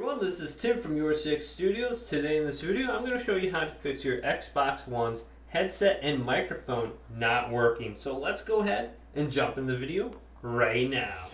everyone, this is Tim from YourSixStudios. Today in this video I'm going to show you how to fix your Xbox One's headset and microphone not working. So let's go ahead and jump in the video right now.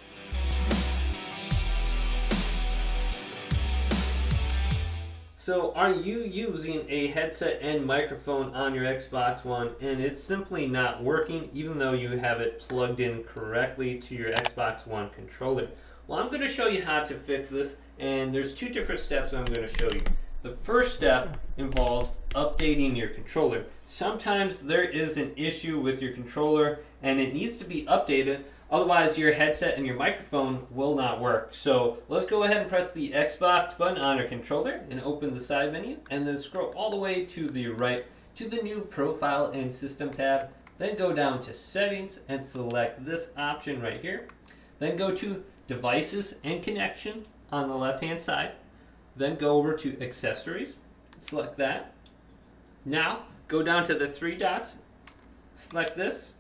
So are you using a headset and microphone on your Xbox One and it's simply not working even though you have it plugged in correctly to your Xbox One controller? Well, I'm going to show you how to fix this, and there's two different steps I'm going to show you. The first step involves updating your controller. Sometimes there is an issue with your controller and it needs to be updated, otherwise your headset and your microphone will not work. So let's go ahead and press the Xbox button on your controller and open the side menu, and then scroll all the way to the right to the new Profile and System tab. Then go down to Settings and select this option right here. Then go to Devices and Connection on the left hand side. Then go over to Accessories, select that. Now go down to the three dots, select this,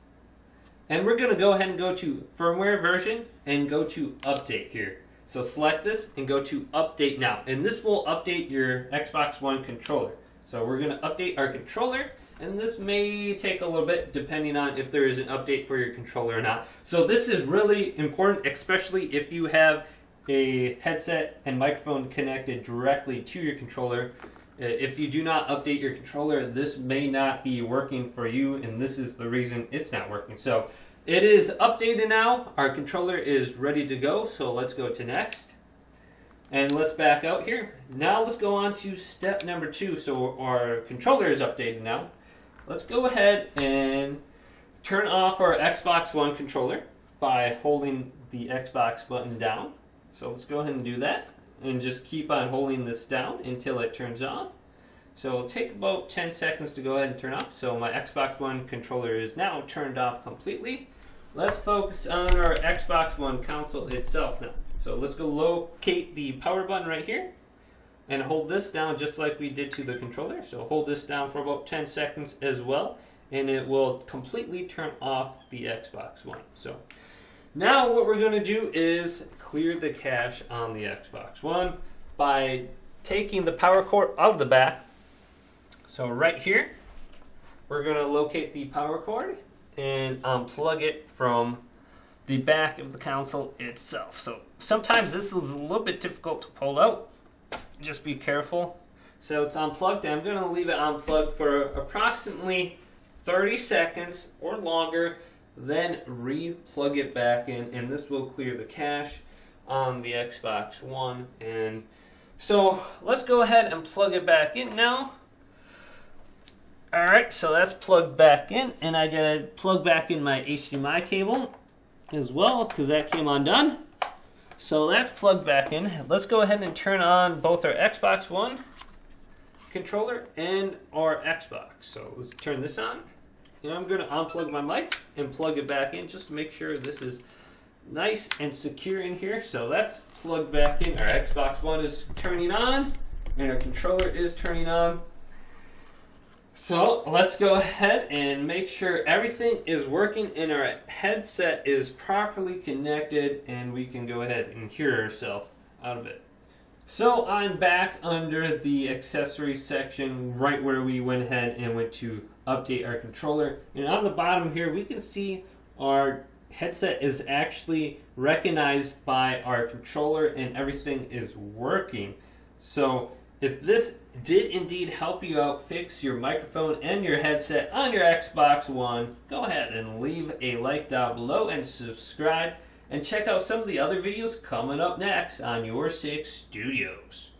and we're going to go ahead and go to Firmware Version and go to Update here. So select this and go to Update Now, and this will update your Xbox One controller. So we're going to update our controller, and this may take a little bit depending on if there is an update for your controller or not. So this is really important, especially if you have a headset and microphone connected directly to your controller. If you do not update your controller, this may not be working for you, and this is the reason it's not working. So it is updated now. Our controller is ready to go, so let's go to Next. And let's back out here. Now let's go on to step number 2. So our controller is updated now. Let's go ahead and turn off our Xbox One controller by holding the Xbox button down. So let's go ahead and do that, and just keep on holding this down until it turns off. So it'll take about 10 seconds to go ahead and turn off. So my Xbox One controller is now turned off completely. Let's focus on our Xbox One console itself now. So let's go locate the power button right here and hold this down just like we did to the controller. So hold this down for about 10 seconds as well, and it will completely turn off the Xbox One. So now what we're going to do is clear the cache on the Xbox One by taking the power cord out of the back. So right here, we're going to locate the power cord and unplug it from the back of the console itself. So sometimes this is a little bit difficult to pull out. Just be careful. So it's unplugged, and I'm going to leave it unplugged for approximately 30 seconds or longer, then re-plug it back in, and this will clear the cache on the Xbox One. And so let's go ahead and plug it back in now. Alright, so that's plugged back in, and I gotta plug back in my HDMI cable as well because that came undone. So that's plugged back in. Let's go ahead and turn on both our Xbox One controller and our Xbox. So let's turn this on. And I'm going to unplug my mic and plug it back in just to make sure this is nice and secure in here. So that's plugged back in. Our Xbox One is turning on and our controller is turning on. So let's go ahead and make sure everything is working and our headset is properly connected, and we can go ahead and hear ourselves out of it. So I'm back under the accessories section, right where we went ahead and went to update our controller. And on the bottom here, we can see our headset is actually recognized by our controller and everything is working. So if this did indeed help you out fix your microphone and your headset on your Xbox One, go ahead and leave a like down below and subscribe, and check out some of the other videos coming up next on YourSixStudios.